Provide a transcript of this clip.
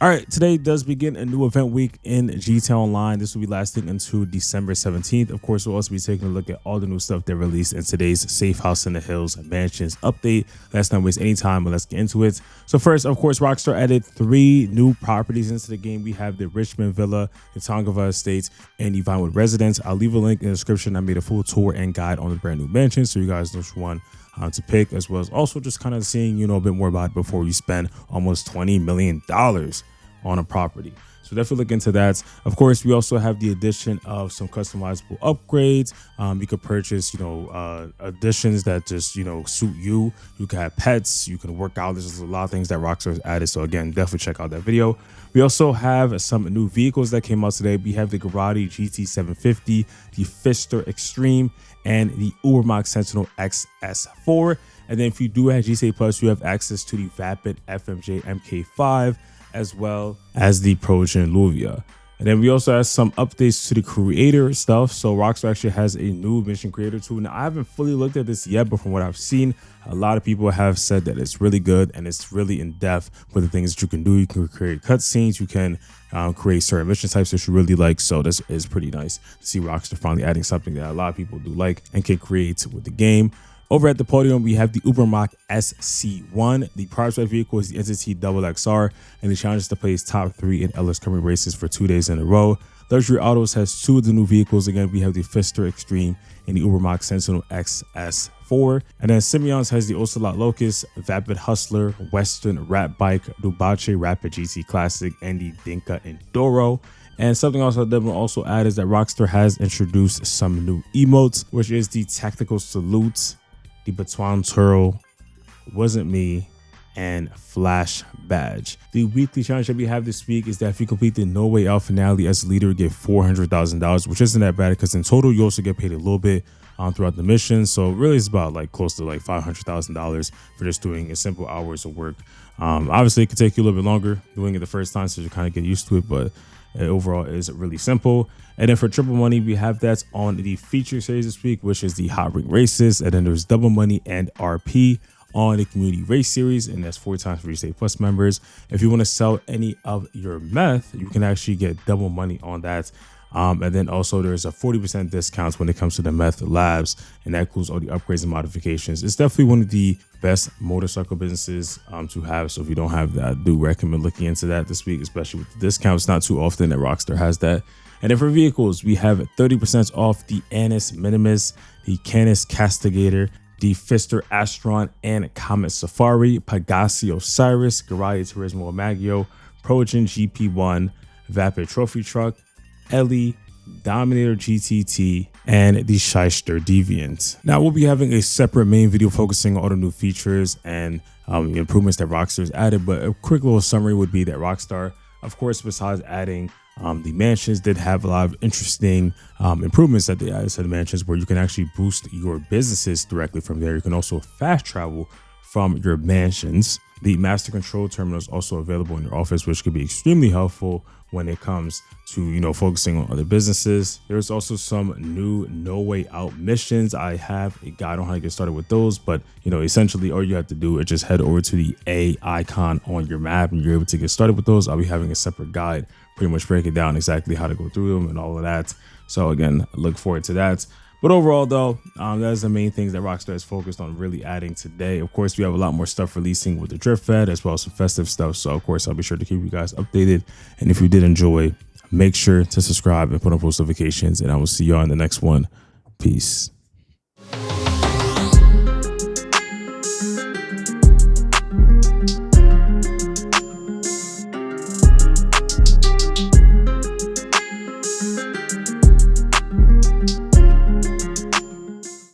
All right, today does begin a new event week in GTA Online. This will be lasting until December 17th. Of course, we'll also be taking a look at all the new stuff they released in today's Safe House in the Hills Mansions update. Let's not waste any time, but let's get into it. So first, of course, Rockstar added 3 new properties into the game. We have the Richmond Villa, the Tongava Estates, and the Vinewood Residence. I'll leave a link in the description. I made a full tour and guide on the brand new mansion, so you guys know which one to pick, as well as also just kind of seeing, a bit more about it before you spend almost $20 million on a property. So definitely look into that. Of course, we also have the addition of some customizable upgrades. You could purchase, additions that just, suit you. You can have pets, you can work out. There's a lot of things that Rockstar has added. So again, definitely check out that video. We also have some new vehicles that came out today. We have the Garati GT750, the Fister Extreme, and the Ubermax Sentinel XS4. And then if you do have GTA Plus, you have access to the Vapid FMJ MK5, as well as the Progen Luvia. And then we also have some updates to the creator stuff. So Rockstar actually has a new mission creator tool. Now, I haven't fully looked at this yet, but from what I've seen, a lot of people have said that it's really good and it's really in depth with the things that you can do. You can create cutscenes, you can create certain mission types that you really like. So this is pretty nice to see Rockstar finally adding something that a lot of people do like and can create with the game. Over at the podium, we have the Ubermax SC1. The prize vehicle is the Entity XXR, and the challenge is to place top 3 in LS Current races for 2 days in a row. Luxury Autos has 2 of the new vehicles. Again, we have the Fister Extreme and the Ubermax Sentinel XS4. And then Simeon's has the Ocelot Locust, Vapid Hustler, Western Rat Bike, Dubache Rapid GT Classic, and the Dinka Enduro. And something else that will also add is that Rockstar has introduced some new emotes, which is the Tactical Salute, the Batuan Turtle, Wasn't Me, and Flash Badge. The weekly challenge that we have this week is that if you complete the No Way Out finale as a leader, you get $400,000, which isn't that bad because in total you also get paid a little bit throughout the mission. So really it's about close to $500,000 for just doing a simple hours of work. Obviously it could take you a little bit longer doing it the first time, so you kind of get used to it, but overall is really simple. And then for triple money, we have that on the feature series this week, which is the Hot Ring Races. And then there's double money and RP on the community race series, and that's 4 times for GTA Plus members. If you want to sell any of your meth, you can actually get double money on that. And then also there's a 40% discount when it comes to the meth labs, and that includes all the upgrades and modifications. It's definitely one of the best motorcycle businesses to have. So if you don't have that, I do recommend looking into that this week, especially with the discounts. Not too often that Rockstar has that. And then for vehicles, we have 30% off the Anis Minimus, the Canis Castigator, the Fister Astron and Comet Safari, Pagasi Osiris, Garati Turismo Maggio, Progen GP1, Vapid Trophy Truck, Ellie, Dominator GTT, and the Shyster Deviant. Now we'll be having a separate main video focusing on all the new features and improvements that Rockstar has added, but a quick little summary would be that Rockstar, of course, besides adding the mansions, did have a lot of interesting improvements that they added to the mansions, where you can actually boost your businesses directly from there. You can also fast travel from your mansions. The master control terminal is also available in your office, which could be extremely helpful when it comes to focusing on other businesses. There's also some new No Way Out missions. I have a guide on how to get started with those, but essentially all you have to do is just head over to the A icon on your map and you're able to get started with those. I'll be having a separate guide pretty much breaking down exactly how to go through them and all of that. So again, I look forward to that. But overall, though, that's the main things that Rockstar is focused on really adding today. Of course, we have a lot more stuff releasing with the Drift Fed, as well as some festive stuff. So, of course, I'll be sure to keep you guys updated. And if you did enjoy, make sure to subscribe and put on post notifications. And I will see you all in the next one. Peace.